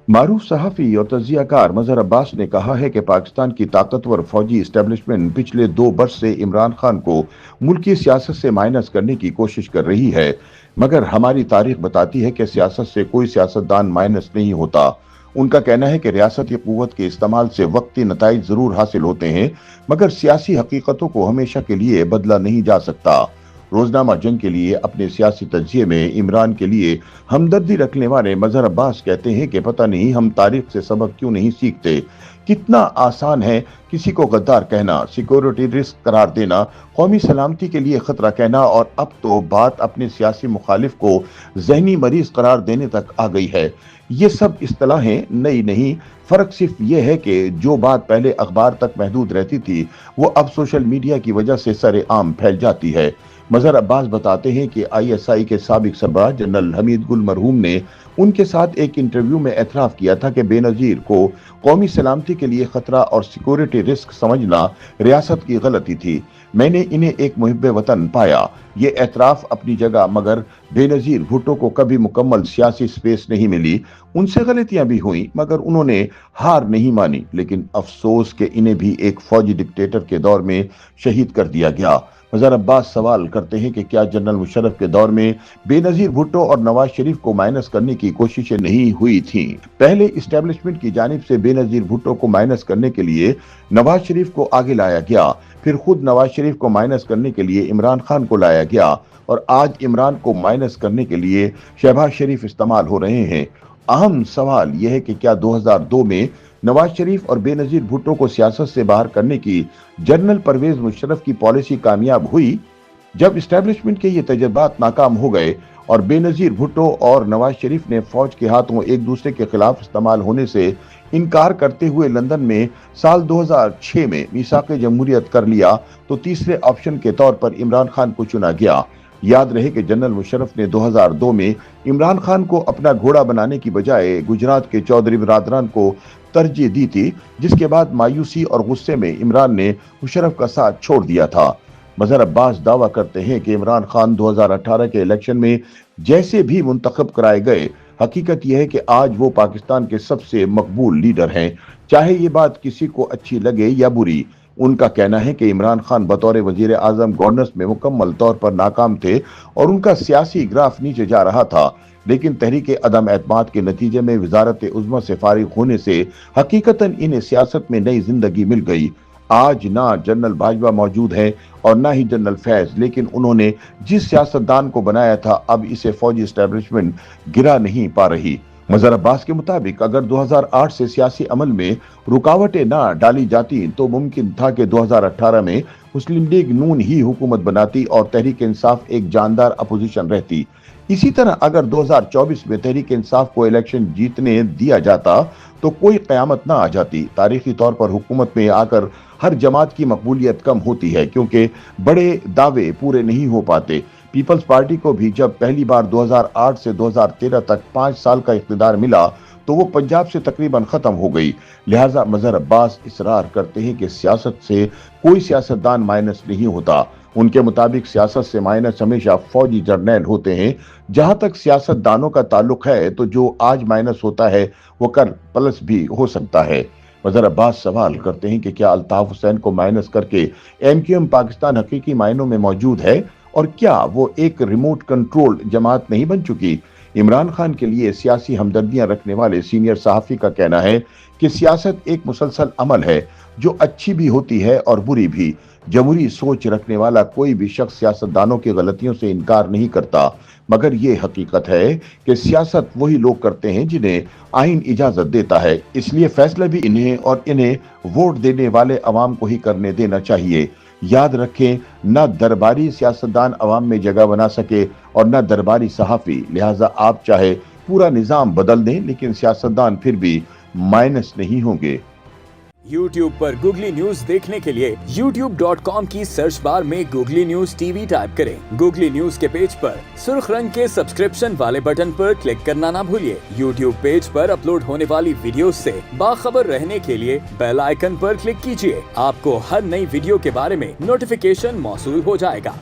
मारूफ सहाफ़ी और तज्ज़ियाकार मज़हर अब्बास ने कहा है कि पाकिस्तान की ताकतवर फौजी इस्टेब्लिशमेंट पिछले 2 वर्ष से इमरान खान को मुल्की सियासत से माइनस करने की कोशिश कर रही है, मगर हमारी तारीख बताती है कि सियासत से कोई सियासतदान माइनस नहीं होता। उनका कहना है कि रियासती क़ुव्वत के इस्तेमाल से वक्ती नताइज ज़रूर हासिल होते हैं, मगर सियासी हकीकतों को हमेशा के लिए बदला नहीं जा सकता। रोजनामा जंग के लिए अपने सियासी तज्जिये में इमरान के लिए हमदर्दी रखने वाले मज़हर अब्बास कहते हैं कि पता नहीं हम तारीख से सबक क्यों नहीं सीखते। कितना आसान है किसी को गद्दार कहना, सिक्योरिटी रिस्क करार देना, कौमी सलामती के लिए खतरा कहना, और अब तो बात अपने सियासी मुखालिफ को जहनी मरीज करार देने तक आ गई है। ये सब इस्तिलाहें नई नहीं, फर्क सिर्फ ये है कि जो बात पहले अखबार तक महदूद रहती थी वो अब सोशल मीडिया की वजह से सरेआम फैल जाती है। मज़हर अब्बास बताते हैं कि ISI के साबिक सरबराह जनरल हमीद गुल मरहूम ने उनके साथ एक इंटरव्यू में एतराफ़ किया था कि बेनज़ीर को कौमी सलामती के लिए खतरा और सिक्योरिटी रिस्क समझना रियासत की गलती थी। मैंने इन्हें एक मुहिब्बे वतन पाया। ये एतराफ़ अपनी जगह, मगर बेनज़ीर भुट्टो को कभी मुकम्मल सियासी स्पेस नहीं मिली। उनसे गलतियां भी हुई, मगर उन्होंने हार नहीं मानी। लेकिन अफसोस कि इन्हें भी एक फौजी डिक्टेटर के दौर में शहीद कर दिया गया। मज़हर अब्बास सवाल करते हैं कि क्या जनरल मुशर्रफ के दौर में बेनज़ीर भुट्टो और नवाज शरीफ को माइनस करने की कोशिशें नहीं हुई थीं? पहले इस्टेब्लिशमेंट की जानिब से बेनज़ीर भुट्टो को माइनस करने के लिए नवाज शरीफ को आगे लाया गया, फिर खुद नवाज शरीफ को माइनस करने के लिए इमरान खान को लाया गया, और आज इमरान को माइनस करने के लिए शहबाज शरीफ इस्तेमाल हो रहे हैं। अहम सवाल यह है कि क्या 2002 में नवाज शरीफ और बेनज़ीर भुट्टो को सियासत से बाहर करने की जनरल परवेज मुशर्रफ की पॉलिसी कामयाब हुई? जब इस्टेब्लिशमेंट के ये तजर्बात नाकाम हो गए और बेनज़ीर भुट्टो और नवाज शरीफ ने फौज के हाथों एक दूसरे के खिलाफ इस्तेमाल होने से इनकार करते हुए लंदन में साल 2006 में मीसाक़े जमहूरियत कर लिया, तो तीसरे ऑप्शन के तौर पर इमरान खान को चुना गया। याद रहे कि जनरल मुशर्रफ ने 2002 में इमरान खान को अपना घोड़ा बनाने की बजाय गुजरात के चौधरी बिरादरान को तरजीह दी थी, जिसके बाद मायूसी और गुस्से में इमरान ने मुशर्रफ का साथ छोड़ दिया था। मज़हर अब्बास दावा करते हैं कि इमरान खान 2018 के इलेक्शन में जैसे भी मुंतखब कराए गए, हकीकत यह है कि आज वो पाकिस्तान के सबसे मकबूल लीडर हैं, चाहे ये बात किसी को अच्छी लगे या बुरी। उनका कहना है कि इमरान खान बतौर वजीर आजम गवर्नेंस में मुकम्मल तौर पर नाकाम थे और उनका सियासी ग्राफ नीचे जा रहा था, लेकिन तहरीक अदम एतमाद के नतीजे में वजारत उज़्मा से फारिग होने से हकीकतन इन्हें सियासत में नई जिंदगी मिल गई। आज ना जनरल बाजवा मौजूद है और ना ही जनरल फैज, लेकिन उन्होंने जिस सियासतदान को बनाया था अब इसे फौजी एस्टेब्लिशमेंट गिरा नहीं पा रही। मज़हर अब्बास के मुताबिक अगर 2008 से सियासी अमल में रुकावटें ना डाली जाती तो मुमकिन था कि 2018 में मुस्लिम लीग नून ही हुकूमत बनाती और तहरीक इंसाफ एक जानदार अपोजिशन रहती। इसी तरह अगर 2024 में तहरीक इंसाफ को इलेक्शन जीतने दिया जाता तो कोई क़यामत ना आ जाती। तारीखी तौर पर हुकूमत में आकर हर जमात की मकबूलियत कम होती है, क्योंकि बड़े दावे पूरे नहीं हो पाते। पीपल्स पार्टी को भी जब पहली बार 2008 से 2013 तक 5 साल का इख्तिदार मिला तो वो पंजाब से तकरीबन खत्म हो गई। लिहाजा मज़हर अब्बास इसरार करते हैं कि सियासत से कोई सियासतदान माइनस नहीं होता। उनके मुताबिक सियासत से माइनस हमेशा फौजी जर्नैल होते हैं। जहां तक सियासतदानों का ताल्लुक है तो जो आज माइनस होता है वो कल प्लस भी हो सकता है। मज़हर अब्बास सवाल करते हैं कि क्या अल्ताफ हुसैन को माइनस करके MQM पाकिस्तान हकीकी मायनों में मौजूद है, और क्या वो एक रिमोट कंट्रोल जमात नहीं बन चुकी? इमरान खान के लिए सियासी हमदर्दियां रखने वाले सीनियर सहाफ़ी का कहना है कि सियासत एक मुसलसल अमल है जो अच्छी भी होती है और बुरी भी। जमहूरी सोच रखने वाला कोई भी शख्स सियासतदानों की गलतियों से इनकार नहीं करता, मगर ये हकीकत है कि सियासत वही लोग करते हैं जिन्हें आइन इजाजत देता है, इसलिए फैसला भी इन्हें और इन्हें वोट देने वाले अवाम को ही करने देना चाहिए। याद रखें, न दरबारी सियासतदान अवाम में जगह बना सके और न दरबारी सहाफ़ी। लिहाजा आप चाहे पूरा निज़ाम बदल दें, लेकिन सियासतदान फिर भी माइनस नहीं होंगे। YouTube पर गूगली न्यूज देखने के लिए youtube.com की सर्च बार में गूगली न्यूज TV टाइप करें। गूगली न्यूज के पेज पर सुर्ख रंग के सब्सक्रिप्शन वाले बटन पर क्लिक करना ना भूलिए। YouTube पेज पर अपलोड होने वाली वीडियो से बाखबर रहने के लिए बेल आइकन पर क्लिक कीजिए। आपको हर नई वीडियो के बारे में नोटिफिकेशन मौसूल हो जाएगा।